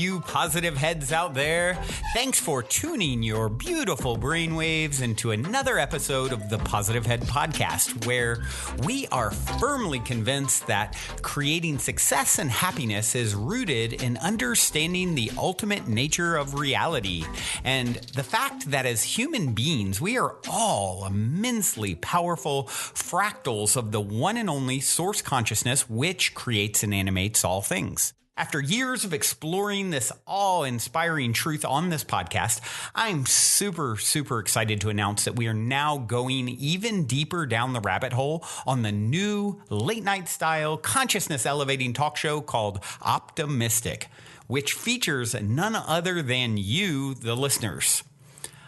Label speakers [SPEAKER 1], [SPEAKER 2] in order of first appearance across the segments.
[SPEAKER 1] you positive heads out there. Thanks for tuning your beautiful brainwaves into another episode of the Positive Head Podcast, where we are firmly convinced that creating success and happiness is rooted in understanding the ultimate nature of reality and the fact that as human beings, we are all immensely powerful fractals of the one and only source consciousness which creates and animates all things. After years of exploring this awe-inspiring truth on this podcast, I'm super excited to announce that we are now going even deeper down the rabbit hole on the new late-night style consciousness-elevating talk show called Optimistic, which features none other than you, the listeners.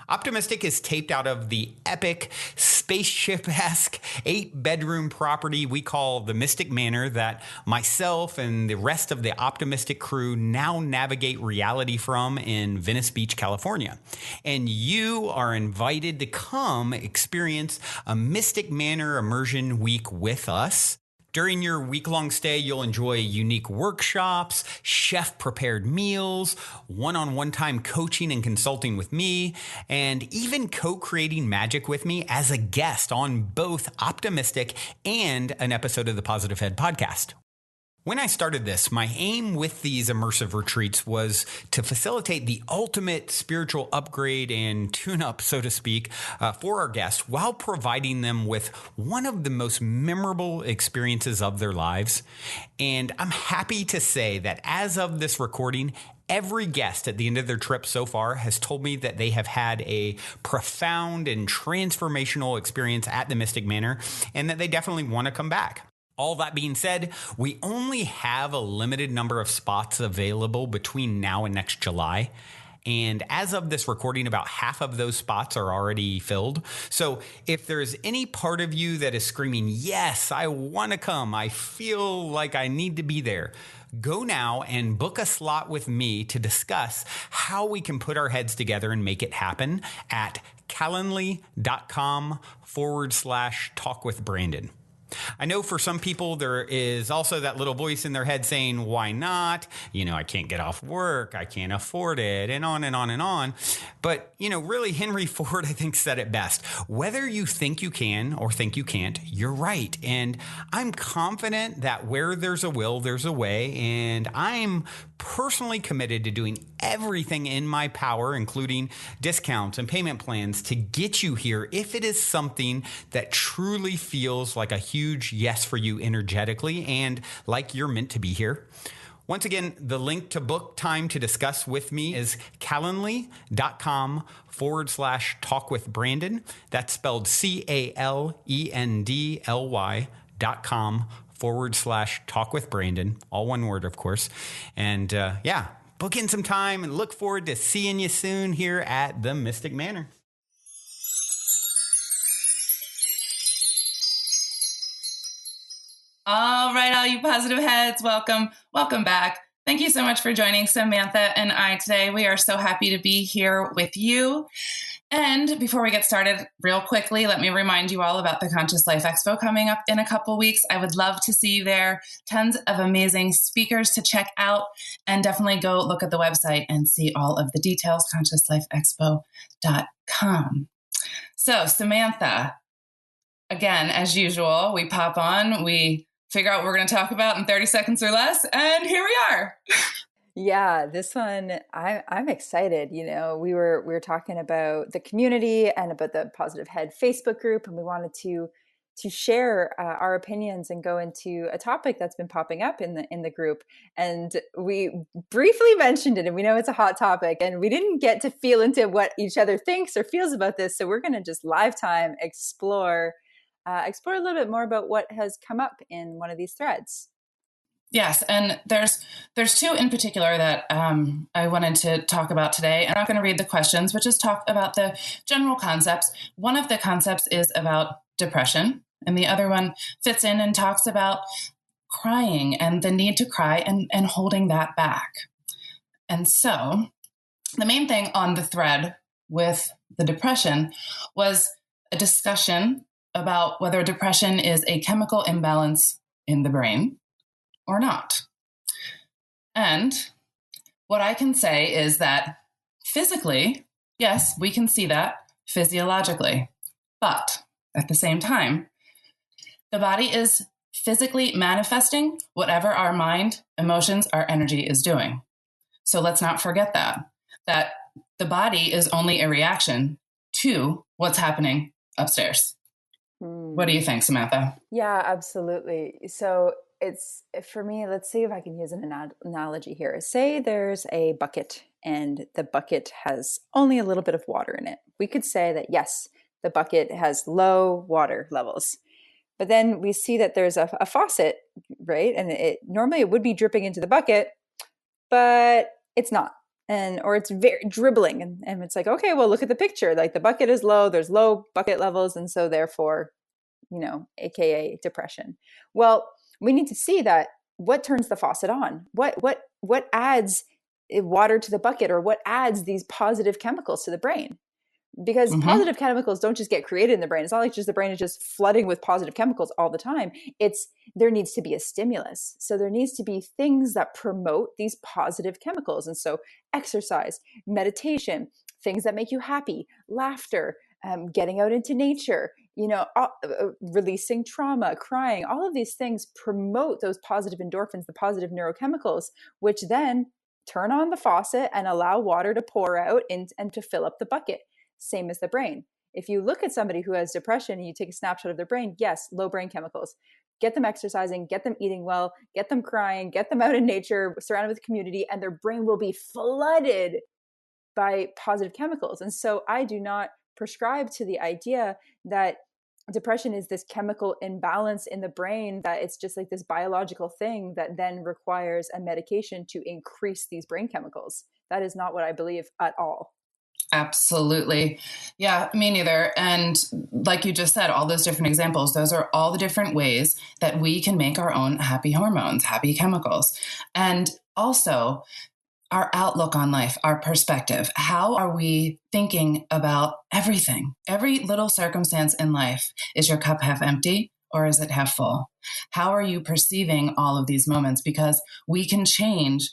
[SPEAKER 1] Optimistic is taped out of the epic, spaceship-esque 8-bedroom property we call the Mystic Manor that myself and the rest of the Optimistic crew now navigate reality from in Venice Beach, California. And you are invited to come experience a Mystic Manor immersion week with us. During your week-long stay, you'll enjoy unique workshops, chef-prepared meals, one-on-one time coaching and consulting with me, and even co-creating magic with me as a guest on both Optimistic and an episode of the Positive Head podcast. When I started this, my aim with these immersive retreats was to facilitate the ultimate spiritual upgrade and tune-up, so to speak, for our guests while providing them with one of the most memorable experiences of their lives. And I'm happy to say that as of this recording, every guest at the end of their trip so far has told me that they have had a profound and transformational experience at the Mystic Manor and that they definitely want to come back. All that being said, we only have a limited number of spots available between now and next July. And as of this recording, about half of those spots are already filled. So if there's any part of you that is screaming, yes, I want to come, I feel like I need to be there, go now and book a slot with me to discuss how we can put our heads together and make it happen at calendly.com/talkwithbrandon. I know for some people there is also that little voice in their head saying, why not? I can't get off work. I can't afford it, and on and on and on. But, really Henry Ford, I think, said it best. Whether you think you can or think you can't, you're right. And I'm confident that where there's a will, there's a way. And I'm personally committed to doing everything in my power, including discounts and payment plans, to get you here if it is something that truly feels like a huge yes for you energetically and like you're meant to be here. Once again, the link to book time to discuss with me is calendly.com/talkwithbrandon. That's spelled calendly.com/talkwithbrandon. All one word, of course. And book in some time and look forward to seeing you soon here at the Mystic Manor.
[SPEAKER 2] All right, all you positive heads, welcome back. Thank you so much for joining Samantha and I today. We are so happy to be here with you. And before we get started, real quickly, let me remind you all about the Conscious Life Expo coming up in a couple weeks. I would love to see you there. Tons of amazing speakers to check out, and definitely go look at the website and see all of the details, consciouslifeexpo.com. So Samantha, again, as usual, we pop on, we figure out what we're going to talk about in 30 seconds or less, and here we are.
[SPEAKER 3] Yeah, this one, I'm excited. We were talking about the community and about the Positive Head Facebook group, and we wanted to share our opinions and go into a topic that's been popping up in the group. And we briefly mentioned it, and we know it's a hot topic, and we didn't get to feel into what each other thinks or feels about this. So we're going to just live time explore a little bit more about what has come up in one of these threads.
[SPEAKER 2] Yes, and there's two in particular that I wanted to talk about today. I'm not going to read the questions, but just talk about the general concepts. One of the concepts is about depression, and the other one fits in and talks about crying and the need to cry and holding that back. And so the main thing on the thread with the depression was a discussion about whether depression is a chemical imbalance in the brain or not. And What I can say is that physically, yes, we can see that physiologically, but at the same time, the body is physically manifesting whatever our mind, emotions, our energy is doing. So let's not forget that the body is only a reaction to what's happening upstairs. What do you think, Samantha?
[SPEAKER 3] Yeah, absolutely. So it's, for me, let's see if I can use an analogy here. Say there's a bucket and the bucket has only a little bit of water in it. We could say that, yes, the bucket has low water levels. But then we see that there's a faucet, right? And normally it would be dripping into the bucket, but it's not. Or it's very dribbling. And it's like, okay, well, look at the picture. Like the bucket is low, there's low bucket levels. And so therefore, AKA depression. Well, we need to see that what turns the faucet on? What adds water to the bucket, or what adds these positive chemicals to the brain? Because positive chemicals don't just get created in the brain. It's not like just the brain is just flooding with positive chemicals all the time. There needs to be a stimulus. So there needs to be things that promote these positive chemicals. And so exercise, meditation, things that make you happy, laughter, getting out into nature, releasing trauma, crying, all of these things promote those positive endorphins, the positive neurochemicals, which then turn on the faucet and allow water to pour out and to fill up the bucket. Same as the brain. If you look at somebody who has depression and you take a snapshot of their brain, yes, low brain chemicals. Get them exercising, get them eating well, get them crying, get them out in nature, surrounded with community, and their brain will be flooded by positive chemicals. And so I do not prescribe to the idea that depression is this chemical imbalance in the brain, that it's just like this biological thing that then requires a medication to increase these brain chemicals. That is not what I believe at all.
[SPEAKER 2] Absolutely. Yeah, me neither. And like you just said, all those different examples, those are all the different ways that we can make our own happy hormones, happy chemicals. And also our outlook on life, our perspective. How are we thinking about everything? Every little circumstance in life. Is your cup half empty or is it half full? How are you perceiving all of these moments? Because we can change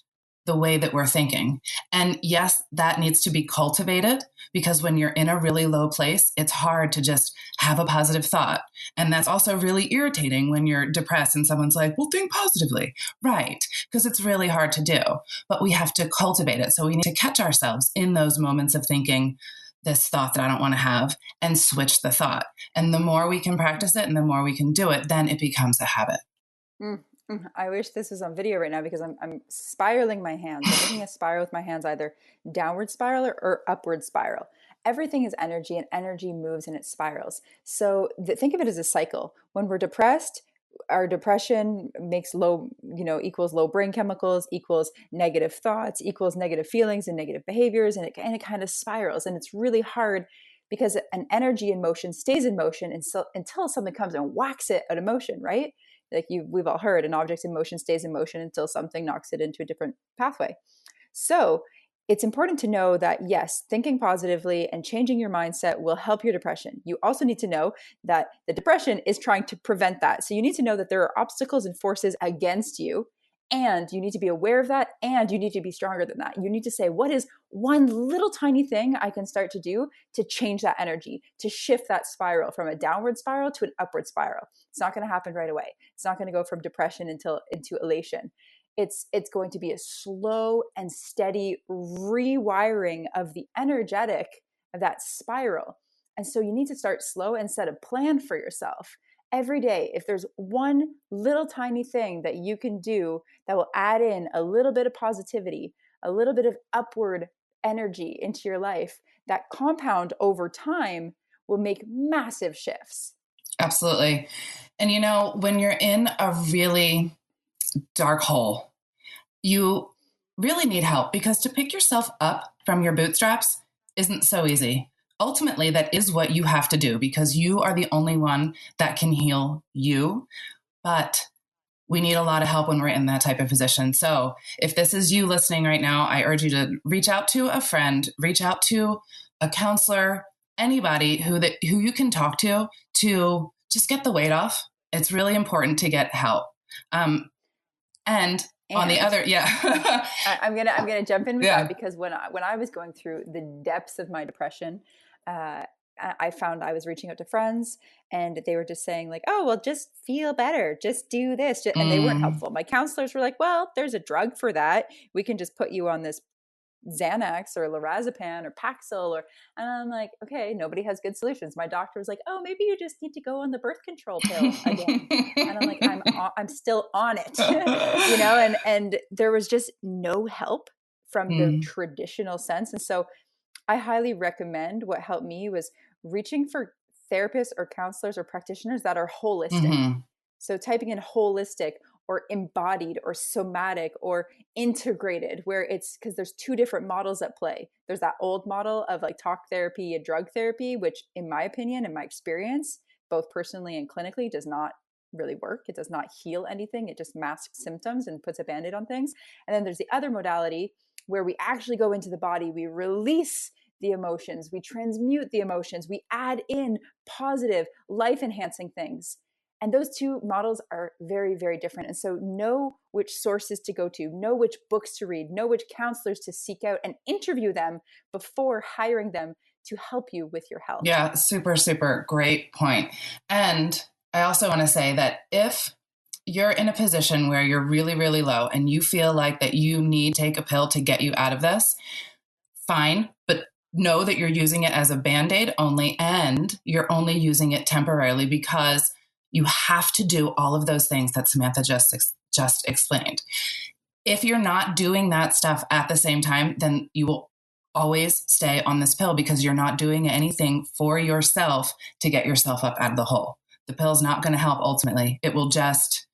[SPEAKER 2] the way that we're thinking. And yes, that needs to be cultivated, because when you're in a really low place, it's hard to just have a positive thought. And that's also really irritating when you're depressed and someone's like, well, think positively. Right. Because it's really hard to do, but we have to cultivate it. So we need to catch ourselves in those moments of thinking this thought that I don't want to have and switch the thought. And the more we can practice it and the more we can do it, then it becomes a habit.
[SPEAKER 3] I wish this was on video right now, because I'm spiraling my hands. I'm making a spiral with my hands, either downward spiral or upward spiral. Everything is energy, and energy moves and it spirals. So think of it as a cycle. When we're depressed, our depression makes equals low brain chemicals, equals negative thoughts, equals negative feelings and negative behaviors, and it kind of spirals. And it's really hard, because an energy in motion stays in motion until something comes and whacks it out of motion, right? Like we've all heard, an object in motion stays in motion until something knocks it into a different pathway. So it's important to know that, yes, thinking positively and changing your mindset will help your depression. You also need to know that the depression is trying to prevent that. So you need to know that there are obstacles and forces against you, and you need to be aware of that, and you need to be stronger than that. You need to say, what is one little tiny thing I can start to do to change that energy, to shift that spiral from a downward spiral to an upward spiral? It's not going to happen right away. It's not going to go from depression into elation. It's going to be a slow and steady rewiring of the energetic of that spiral. And so you need to start slow and set a plan for yourself. Every day, if there's one little tiny thing that you can do that will add in a little bit of positivity, a little bit of upward energy into your life, that compound over time will make massive shifts.
[SPEAKER 2] Absolutely. And when you're in a really dark hole, you really need help, because to pick yourself up from your bootstraps isn't so easy. Ultimately, that is what you have to do, because you are the only one that can heal you. But we need a lot of help when we're in that type of position. So if this is you listening right now, I urge you to reach out to a friend, reach out to a counselor, anybody who you can talk to just get the weight off. It's really important to get help. And on the other,
[SPEAKER 3] I'm gonna jump in with
[SPEAKER 2] Yeah.
[SPEAKER 3] that, because when I was going through the depths of my depression, I found I was reaching out to friends, and they were just saying like, "Oh, well, just feel better, just do this," and they weren't helpful. My counselors were like, "Well, there's a drug for that. We can just put you on this Xanax or lorazepam or Paxil," and I'm like, okay, nobody has good solutions. My doctor was like, "Oh, maybe you just need to go on the birth control pill again." And I'm like, I'm still on it, and there was just no help from the traditional sense. And so I highly recommend, what helped me was reaching for therapists or counselors or practitioners that are holistic. So typing in holistic or embodied or somatic or integrated, where it's, because there's two different models at play. There's that old model of like talk therapy and drug therapy, which in my opinion, in my experience, both personally and clinically, does not really work. It does not heal anything. It just masks symptoms and puts a band-aid on things. And then there's the other modality where we actually go into the body, we release the emotions, we transmute the emotions, we add in positive, life-enhancing things. And those two models are very, very different. And so know which sources to go to, know which books to read, know which counselors to seek out, and interview them before hiring them to help you with your health.
[SPEAKER 2] Yeah, super, super great point. And I also want to say that if you're in a position where you're really, really low and you feel like that you need to take a pill to get you out of this, fine, but know that you're using it as a Band-Aid only, and you're only using it temporarily, because you have to do all of those things that Samantha just explained. If you're not doing that stuff at the same time, then you will always stay on this pill, because you're not doing anything for yourself to get yourself up out of the hole. The pill's not going to help ultimately. It will just,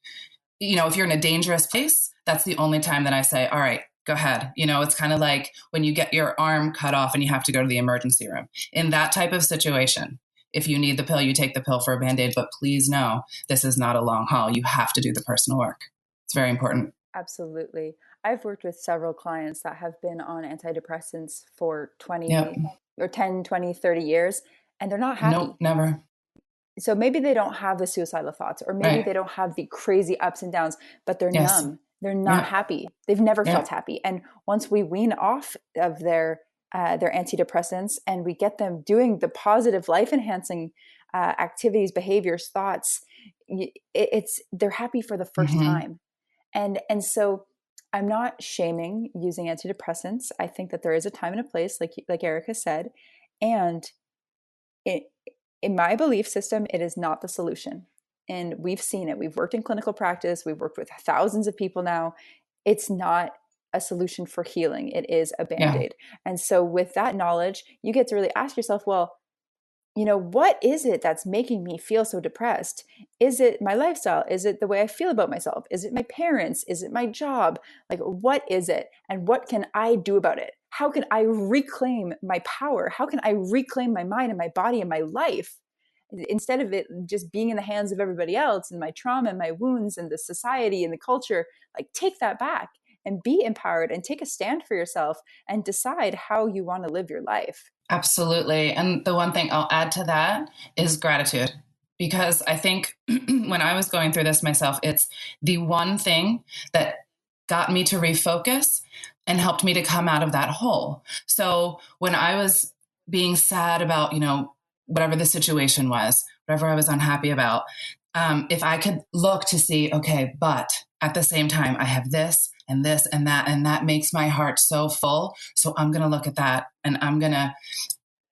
[SPEAKER 2] if you're in a dangerous place, that's the only time that I say, all right, go ahead. It's kind of like when you get your arm cut off and you have to go to the emergency room. In that type of situation, if you need the pill, you take the pill for a Band-Aid, but please know this is not a long haul. You have to do the personal work. It's very important.
[SPEAKER 3] Absolutely. I've worked with several clients that have been on antidepressants for 20 or 10, 20, 30 years, and they're not happy.
[SPEAKER 2] Nope, never.
[SPEAKER 3] So maybe they don't have the suicidal thoughts, or maybe they don't have the crazy ups and downs, but they're numb. They're not happy. They've never felt happy. And once we wean off of their antidepressants and we get them doing the positive, life-enhancing activities, behaviors, thoughts, they're happy for the first time. And so I'm not shaming using antidepressants. I think that there is a time and a place, like Erica said, and in my belief system, it is not the solution. And we've seen it. We've worked in clinical practice. We've worked with thousands of people now. It's not a solution for healing. It is a Band-Aid. And so with that knowledge, you get to really ask yourself, well, what is it that's making me feel so depressed? Is it my lifestyle? Is it the way I feel about myself? Is it my parents? Is it my job? Like, what is it? And what can I do about it? How can I reclaim my power? How can I reclaim my mind and my body and my life? Instead of it just being in the hands of everybody else and my trauma and my wounds and the society and the culture, like, take that back and be empowered and take a stand for yourself and decide how you want to live your life.
[SPEAKER 2] Absolutely. And the one thing I'll add to that is gratitude, because I think when I was going through this myself, it's the one thing that got me to refocus and helped me to come out of that hole. So when I was being sad about, whatever the situation was, whatever I was unhappy about, if I could look to see, okay, but at the same time, I have this and this and that makes my heart so full. So I'm going to look at that, and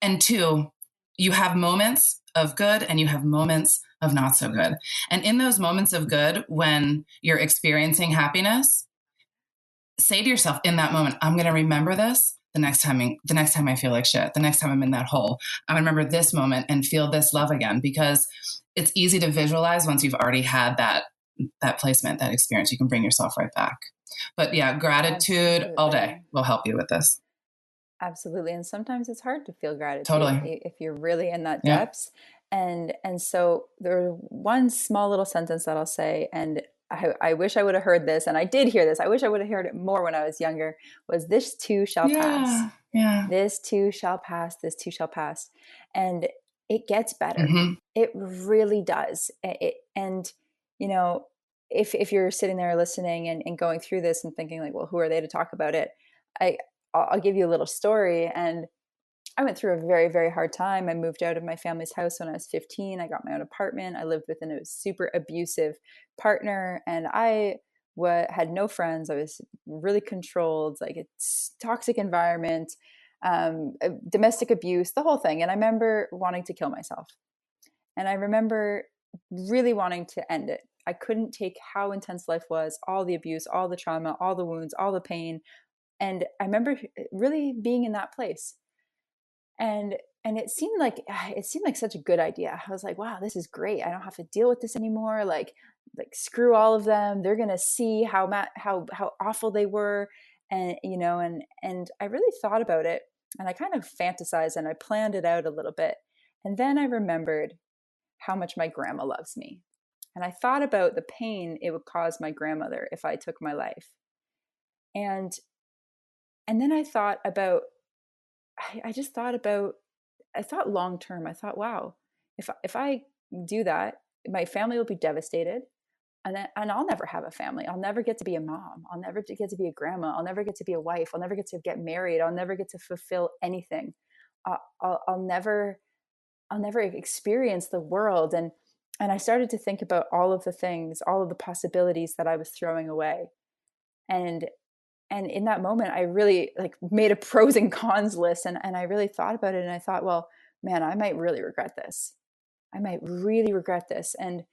[SPEAKER 2] and two, you have moments of good and you have moments of not so good. And in those moments of good, when you're experiencing happiness, say to yourself in that moment, I'm going to remember this the next time I feel like shit, the next time I'm in that hole, I'm going to remember this moment and feel this love again, because it's easy to visualize once you've already had that placement, that experience. You can bring yourself right back. But yeah, gratitude all day will help you with this.
[SPEAKER 3] Absolutely. And sometimes it's hard to feel gratitude if you're really in that depths. And so there's one small little sentence that I'll say, and I wish I would have heard this, and I did hear this. I wish I would have heard it more when I was younger, was this too shall pass.
[SPEAKER 2] Yeah.
[SPEAKER 3] This too shall pass. This too shall pass. And it gets better.
[SPEAKER 2] Mm-hmm.
[SPEAKER 3] It really does. And if you're sitting there listening and going through this and thinking like, well, who are they to talk about it? I'll give you a little story. And I went through a very, very hard time. I moved out of my family's house when I was 15. I got my own apartment. I lived with a super abusive partner, and I had no friends. I was really controlled, like a toxic environment, domestic abuse, the whole thing. And I remember wanting to kill myself. And I remember really wanting to end it. I couldn't take how intense life was, all the abuse, all the trauma, all the wounds, all the pain. And I remember really being in that place. And it seemed like such a good idea. I was like, wow, this is great. I don't have to deal with this anymore. Like screw all of them. They're going to see how awful they were. And, and I really thought about it, and I kind of fantasized and I planned it out a little bit. And then I remembered how much my grandma loves me. And I thought about the pain it would cause my grandmother if I took my life. And then I thought about, I thought long term. I thought, wow, if I do that, my family will be devastated, and I'll never have a family. I'll never get to be a mom. I'll never get to be a grandma. I'll never get to be a wife. I'll never get to get married. I'll never get to fulfill anything. I'll never experience the world. And I started to think about all of the things, all of the possibilities that I was throwing away. And in that moment, I really made a pros and cons list, and I really thought about it. And I thought, well, man, I might really regret this. I might really regret this. And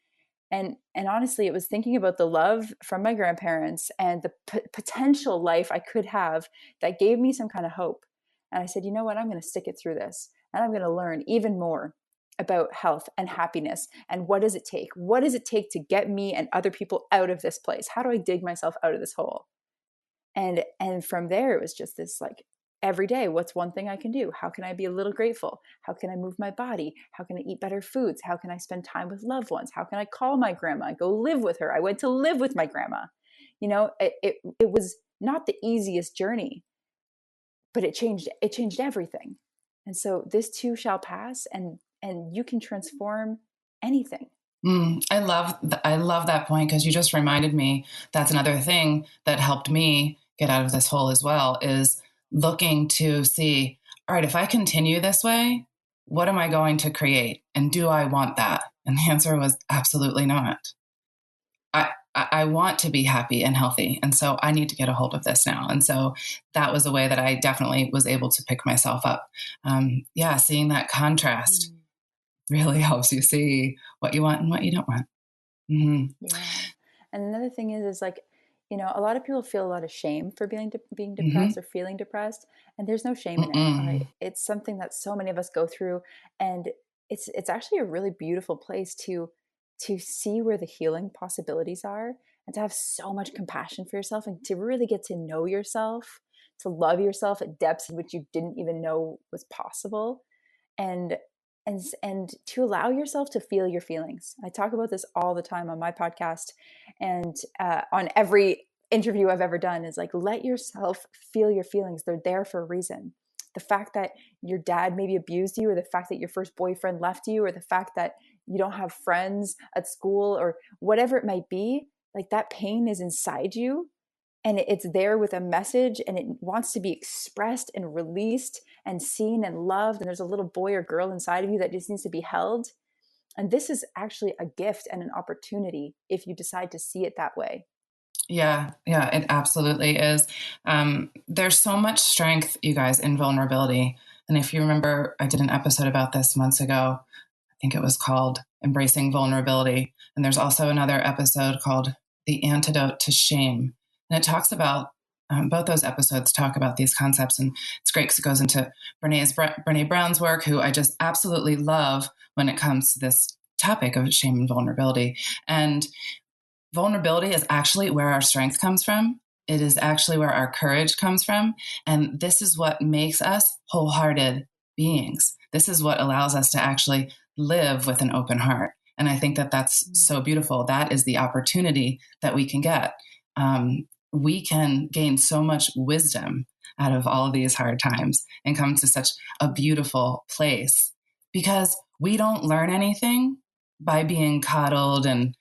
[SPEAKER 3] honestly, it was thinking about the love from my grandparents and the potential life I could have that gave me some kind of hope. And I said, you know what? I'm going to stick it through this, and I'm going to learn even more about health and happiness. And what does it take? What does it take to get me and other people out of this place? How do I dig myself out of this hole? And from there, it was just this every day, what's one thing I can do? How can I be a little grateful? How can I move my body? How can I eat better foods? How can I spend time with loved ones? How can I call my grandma and go live with her? I went to live with my grandma. It was not the easiest journey, but it changed everything. And so this too shall pass, and you can transform anything.
[SPEAKER 2] I love that point, because you just reminded me that's another thing that helped me get out of this hole as well, is looking to see, all right, if I continue this way, what am I going to create? And do I want that? And the answer was absolutely not. I want to be happy and healthy. And so I need to get a hold of this now. And so that was a way that I definitely was able to pick myself up. Seeing that contrast really helps you see what you want and what you don't want. Mm-hmm.
[SPEAKER 3] Yeah. And another thing is a lot of people feel a lot of shame for being depressed or feeling depressed, and there's no shame in it. Right? It's something that so many of us go through, and it's actually a really beautiful place to see where the healing possibilities are, and to have so much compassion for yourself, and to really get to know yourself, to love yourself at depths in which you didn't even know was possible, and to allow yourself to feel your feelings. I talk about this all the time on my podcast, and on every interview I've ever done, is let yourself feel your feelings. They're there for a reason. The fact that your dad maybe abused you, or the fact that your first boyfriend left you, or the fact that you don't have friends at school, or whatever it might be, that pain is inside you, and it's there with a message, and it wants to be expressed and released and seen and loved. And there's a little boy or girl inside of you that just needs to be held. And this is actually a gift and an opportunity if you decide to see it that way.
[SPEAKER 2] Yeah, it absolutely is. There's so much strength, you guys, in vulnerability. And if you remember, I did an episode about this months ago. I think it was called Embracing Vulnerability. And there's also another episode called The Antidote to Shame. And it talks about, both those episodes talk about these concepts. And it's great because it goes into Brene Brown's work, who I just absolutely love when it comes to this topic of shame and vulnerability. And vulnerability is actually where our strength comes from. It is actually where our courage comes from. And this is what makes us wholehearted beings. This is what allows us to actually live with an open heart. And I think that that's so beautiful. That is the opportunity that we can get. We can gain so much wisdom out of all of these hard times and come to such a beautiful place, because we don't learn anything by being coddled and,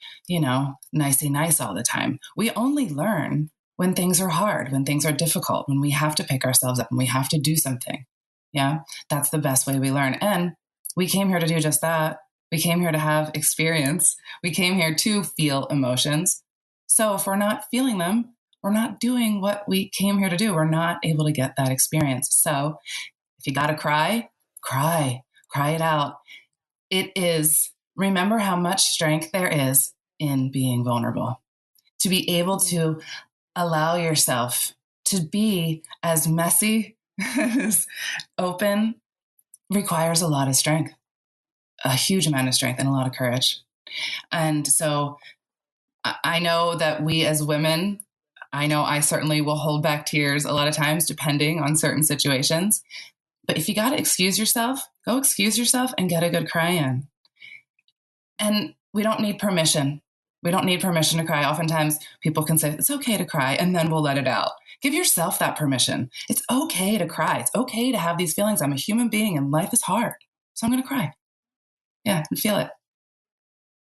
[SPEAKER 2] nicey nice all the time. We only learn when things are hard, when things are difficult, when we have to pick ourselves up and we have to do something. Yeah, that's the best way we learn. And we came here to do just that. We came here to have experience. We came here to feel emotions. So if we're not feeling them, we're not doing what we came here to do. We're not able to get that experience. So if you got to cry it out. Remember how much strength there is in being vulnerable. To be able to allow yourself to be as messy, as open, requires a lot of strength, a huge amount of strength and a lot of courage. And so I know that we as women, I know I certainly will hold back tears a lot of times, depending on certain situations. But if you got to excuse yourself, go excuse yourself and get a good cry in. And we don't need permission. We don't need permission to cry. Oftentimes people can say, it's okay to cry, and then we'll let it out. Give yourself that permission. It's okay to cry. It's okay to have these feelings. I'm a human being and life is hard. So I'm going to cry. Yeah, and feel it.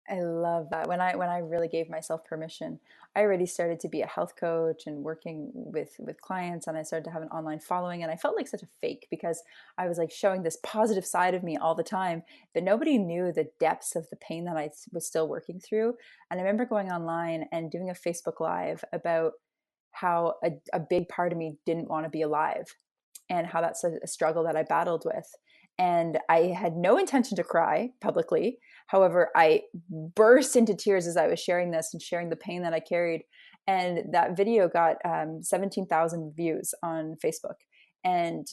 [SPEAKER 3] I love that. When I really gave myself permission, I already started to be a health coach and working with clients, and I started to have an online following, and I felt like such a fake because I was like showing this positive side of me all the time, but nobody knew the depths of the pain that I was still working through. And I remember going online and doing a Facebook Live about how a big part of me didn't want to be alive and how that's a struggle that I battled with. And I had no intention to cry publicly. However, I burst into tears as I was sharing this and sharing the pain that I carried. And that video got 17,000 views on Facebook. And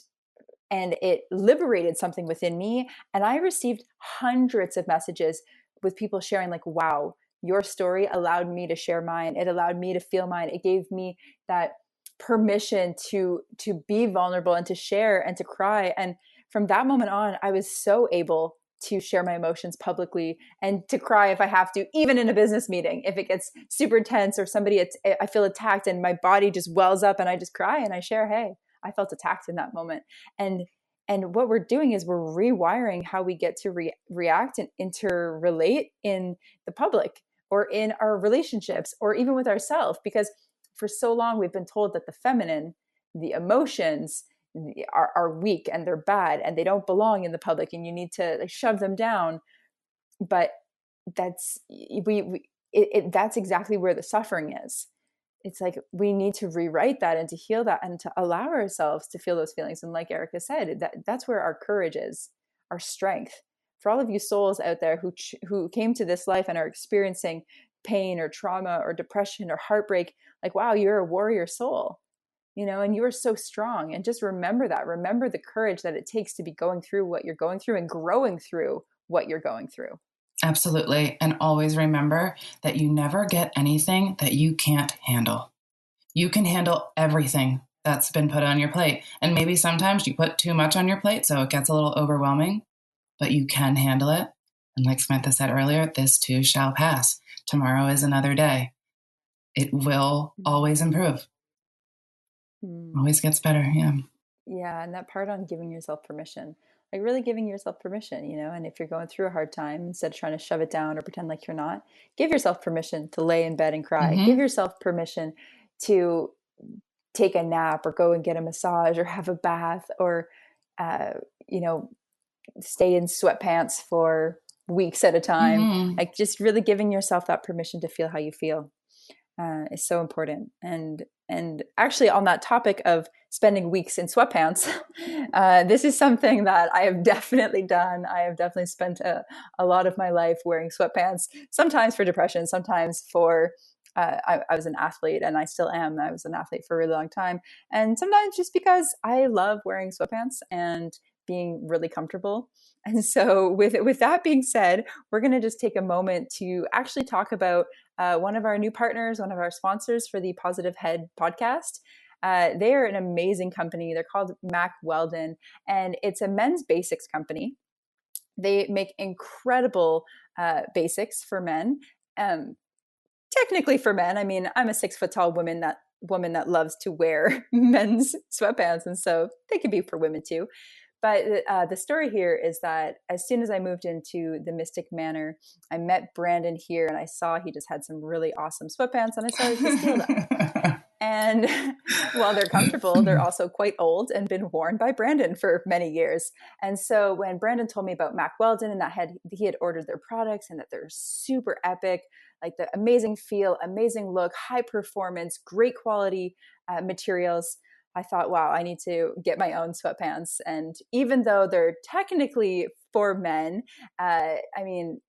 [SPEAKER 3] it liberated something within me. And I received hundreds of messages with people sharing like, wow, your story allowed me to share mine. It allowed me to feel mine. It gave me that permission to be vulnerable and to share and to cry. And from that moment on, I was so able to share my emotions publicly and to cry if I have to, even in a business meeting. If it gets super tense or I feel attacked and my body just wells up and I just cry and I share, hey, I felt attacked in that moment. And what we're doing is we're rewiring how we get to react and interrelate in the public or in our relationships or even with ourselves. Because for so long, we've been told that the feminine, the emotions, are weak and they're bad and they don't belong in the public and you need to like shove them down. But that's that's exactly where the suffering is. It's like we need to rewrite that and to heal that and to allow ourselves to feel those feelings. And like Erica said, that's where our courage is, our strength. For all of you souls out there who came to this life and are experiencing pain or trauma or depression or heartbreak, like, wow, you're a warrior soul. And you are so strong. And just remember that. Remember the courage that it takes to be going through what you're going through and growing through what you're going through.
[SPEAKER 2] Absolutely. And always remember that you never get anything that you can't handle. You can handle everything that's been put on your plate. And maybe sometimes you put too much on your plate, so it gets a little overwhelming, but you can handle it. And like Samantha said earlier, this too shall pass. Tomorrow is another day. It will always improve. Always gets better. Yeah.
[SPEAKER 3] Yeah. And that part on giving yourself permission, like really giving yourself permission, and if you're going through a hard time, instead of trying to shove it down or pretend like you're not, give yourself permission to lay in bed and cry.
[SPEAKER 2] Mm-hmm.
[SPEAKER 3] Give yourself permission to take a nap or go and get a massage or have a bath or, stay in sweatpants for weeks at a time.
[SPEAKER 2] Mm-hmm.
[SPEAKER 3] Like just really giving yourself that permission to feel how you feel is so important. And actually on that topic of spending weeks in sweatpants, this is something that I have definitely done. I have definitely spent a lot of my life wearing sweatpants, sometimes for depression, sometimes for, I was an athlete and I still am. I was an athlete for a really long time. And sometimes just because I love wearing sweatpants and being really comfortable. And so with that being said, we're going to just take a moment to actually talk about one of our new partners, one of our sponsors for the Positive Head podcast. They are an amazing company. They're called Mack Weldon, and it's a men's basics company. They make incredible basics for men. Technically for men. I mean, I'm a 6 foot tall woman that loves to wear men's sweatpants, and so they could be for women too. But the story here is that as soon as I moved into the Mystic Manor, I met Brandon here and I saw he just had some really awesome sweatpants and I started to steal them. And while they're comfortable, they're also quite old and been worn by Brandon for many years. And so when Brandon told me about Mack Weldon and that he had ordered their products and that they're super epic, like the amazing feel, amazing look, high performance, great quality materials, I thought, wow, I need to get my own sweatpants. And even though they're technically for men, I mean,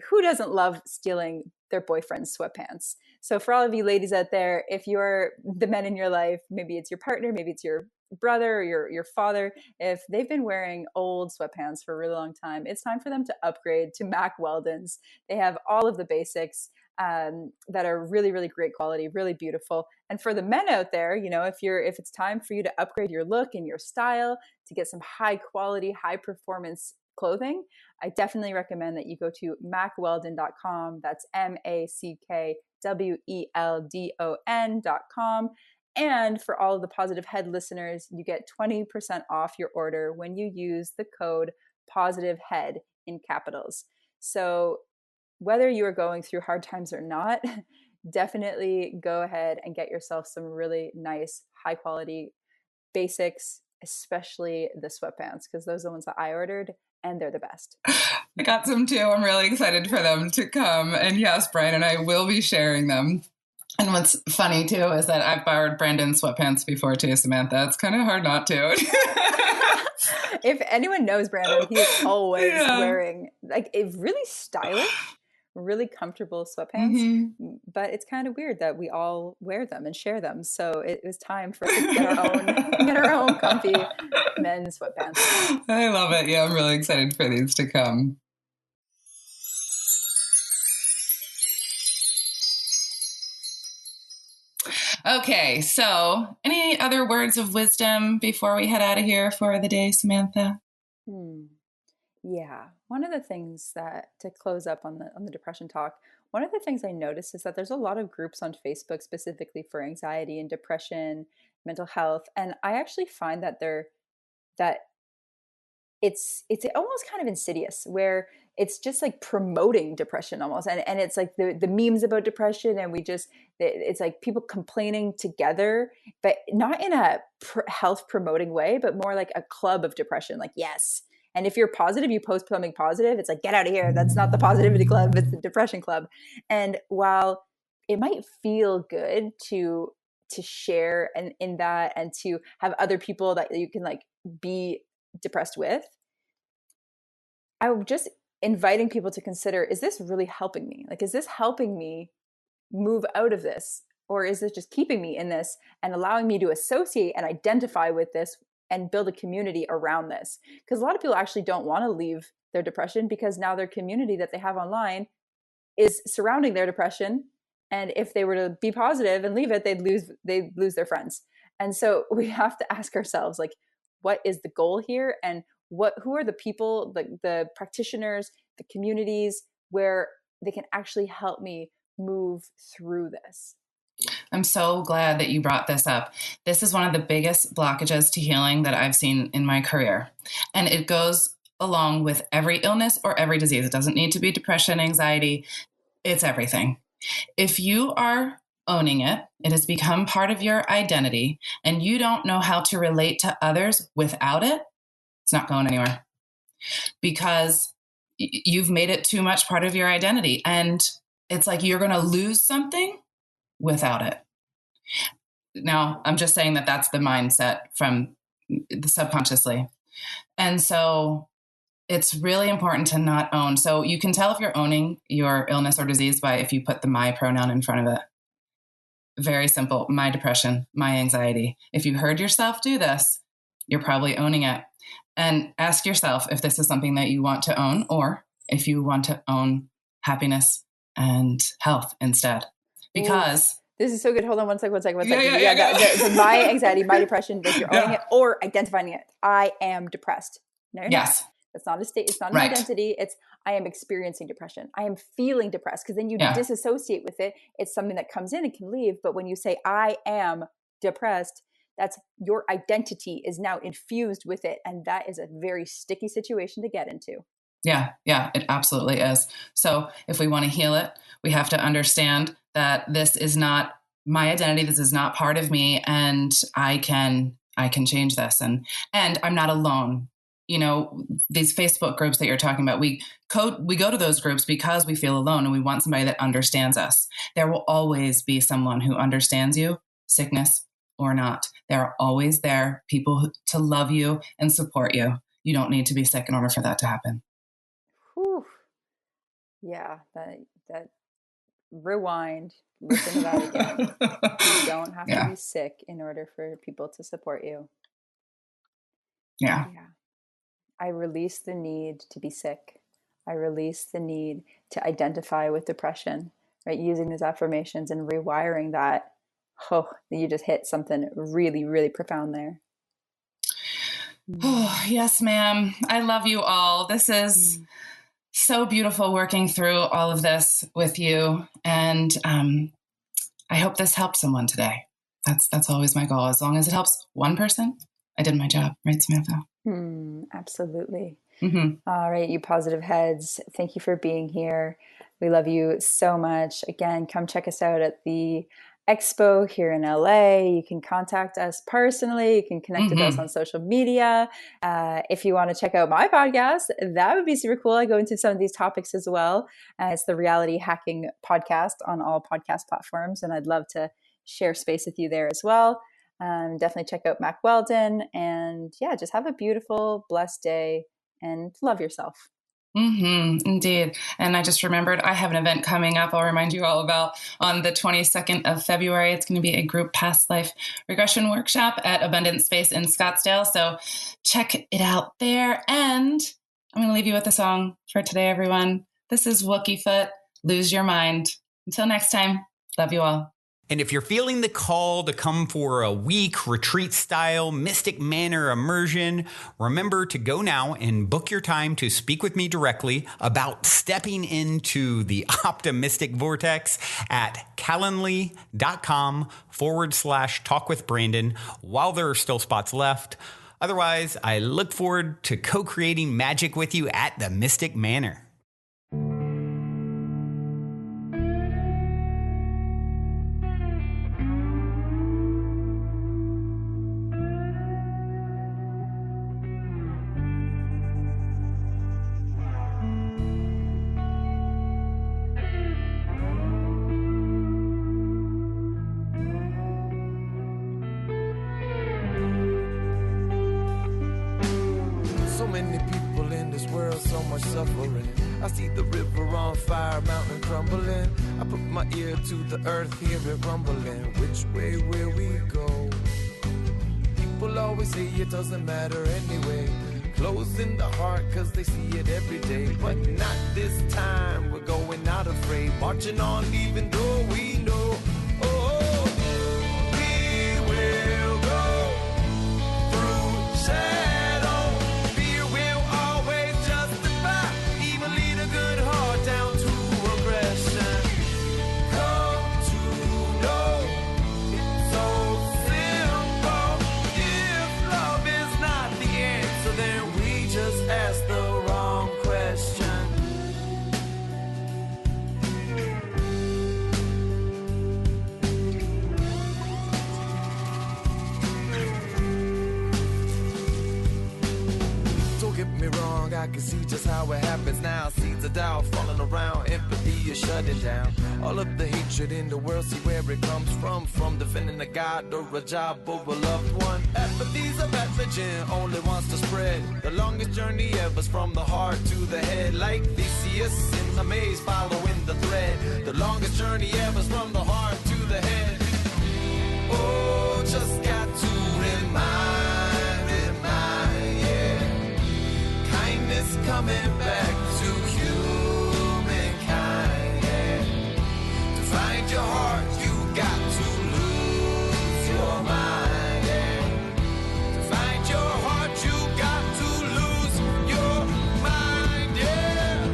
[SPEAKER 3] who doesn't love stealing their boyfriend's sweatpants? So for all of you ladies out there, if you're the men in your life, maybe it's your partner, maybe it's your brother or your father, if they've been wearing old sweatpants for a really long time, it's time for them to upgrade to Mack Weldon's. They have all of the basics that are really, really great quality, really beautiful. And for the men out there, you know, if it's time for you to upgrade your look and your style to get some high quality, high performance clothing, I definitely recommend that you go to mackweldon.com. That's MackWeldon.com. And for all of the Positive Head listeners, you get 20% off your order when you use the code POSITIVEHEAD in capitals. So whether you are going through hard times or not, definitely go ahead and get yourself some really nice, high quality basics, especially the sweatpants, because those are the ones that I ordered and they're the best.
[SPEAKER 2] I got some too. I'm really excited for them to come. And yes, Brian and I will be sharing them. And what's funny too is that I've borrowed Brandon's sweatpants before too, Samantha. It's kind of hard not to.
[SPEAKER 3] If anyone knows Brandon, he is always wearing like a really stylish, really comfortable sweatpants, but it's kind of weird that we all wear them and share them. So it was time for us to get our own comfy men's sweatpants.
[SPEAKER 2] I love it. Yeah, I'm really excited for these to come. Okay, so any other words of wisdom before we head out of here for the day, Samantha?
[SPEAKER 3] Yeah, one of the things that, to close up on the depression talk, one of the things I noticed is that there's a lot of groups on Facebook specifically for anxiety and depression, mental health, and I actually find that it's almost kind of insidious, where it's just like promoting depression almost, and it's like the memes about depression, and it's like people complaining together, but not in a health promoting way, but more like a club of depression. Like, yes. And if you're positive, you post something positive, it's like, get out of here. That's not the positivity club. It's the depression club. And while it might feel good to share and in that, and to have other people that you can like be depressed with, I'm just inviting people to consider, is this really helping me? Like, is this helping me move out of this? Or is this just keeping me in this and allowing me to associate and identify with this and build a community around this? Because a lot of people actually don't want to leave their depression, because now their community that they have online is surrounding their depression. And if they were to be positive and leave it, they'd lose their friends. And so we have to ask ourselves, like, what is the goal here? And who are the people, the practitioners, the communities where they can actually help me move through this?
[SPEAKER 2] I'm so glad that you brought this up. This is one of the biggest blockages to healing that I've seen in my career. And it goes along with every illness or every disease. It doesn't need to be depression, anxiety. It's everything. If you are owning it, it has become part of your identity, and you don't know how to relate to others without it, it's not going anywhere, because you've made it too much part of your identity. And it's like you're going to lose something without it. Now, I'm just saying that that's the mindset from the subconsciously. And so it's really important to not own. So you can tell if you're owning your illness or disease by if you put the my pronoun in front of it. Very simple. My depression, my anxiety. If you heard yourself do this, you're probably owning it. And ask yourself if this is something that you want to own, or if you want to own happiness and health instead. Because
[SPEAKER 3] this is so good. Hold on one second. The my anxiety, my depression, if you're owning it or identifying it. I am depressed. No, you're not. It's not a state. It's not an identity. It's I am experiencing depression. I am feeling depressed, because then you disassociate with it. It's something that comes in and can leave. But when you say I am depressed, That's your identity is now infused with it. And that is a very sticky situation to get into.
[SPEAKER 2] Yeah, it absolutely is. So if we want to heal it, we have to understand that this is not my identity. This is not part of me, and I can change this. And I'm not alone. You know, these Facebook groups that you're talking about, we go to those groups because we feel alone and we want somebody that understands us. There will always be someone who understands you, sickness or not. There are always there people to love you and support you. You don't need to be sick in order for that to happen.
[SPEAKER 3] Whew. Yeah, that rewind, listen to that again. You don't have to be sick in order for people to support you.
[SPEAKER 2] Yeah.
[SPEAKER 3] I release the need to be sick. I release the need to identify with depression, right? Using these affirmations and rewiring that. Oh, you just hit something really, really profound there.
[SPEAKER 2] Oh, yes, ma'am. I love you all. This is so beautiful working through all of this with you. And I hope this helped someone today. That's always my goal. As long as it helps one person, I did my job. Right, Samantha?
[SPEAKER 3] Absolutely.
[SPEAKER 2] Mm-hmm.
[SPEAKER 3] All right, you positive heads. Thank you for being here. We love you so much. Again, come check us out at the Expo here in LA. You can contact us personally. You can connect with us on social media. If you want to check out my podcast, that would be super cool. I go into some of these topics as well. It's the Reality Hacking Podcast on all podcast platforms, and I'd love to share space with you there as well. Definitely check out Mac Weldon, and just have a beautiful, blessed day and love yourself.
[SPEAKER 2] Indeed. And I just remembered I have an event coming up I'll remind you all about on the 22nd of February. It's going to be a group past life regression workshop at Abundant Space in Scottsdale. So check it out there. And I'm going to leave you with a song for today, everyone. This is Wookiefoot, Lose Your Mind. Until next time, love you all.
[SPEAKER 1] And if you're feeling the call to come for a week retreat-style Mystic Manor immersion, remember to go now and book your time to speak with me directly about stepping into the optimistic vortex at calendly.com/talk with Brandon while there are still spots left. Otherwise, I look forward to co-creating magic with you at the Mystic Manor.
[SPEAKER 4] I see the river on fire, mountain crumbling. I put my ear to the earth, hear it rumbling. Which way will we go? People always say it doesn't matter anyway. Closing the heart cause they see it every day. But not this time, we're going out afraid. Marching on even though we know we will go through shadow. I can see just how it happens now. Seeds of doubt falling around, empathy is shutting down. All of the hatred in the world, see where it comes from defending a God or a job or a loved one. Apathy's a bad religion, only wants to spread. The longest journey ever's from the heart to the head. Like Theseus in the maze, following the thread. The longest journey ever's from the heart to the head. Oh, just got to remind, coming back to humankind, yeah. To find your heart, you got to lose your mind, yeah. To find your heart, you got to lose your mind, yeah.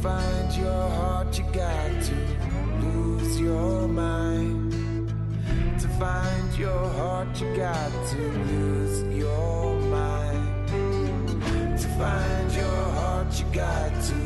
[SPEAKER 4] find your heart, you got to lose your mind. To find your heart, you got to lose your mind. To find your heart, you got to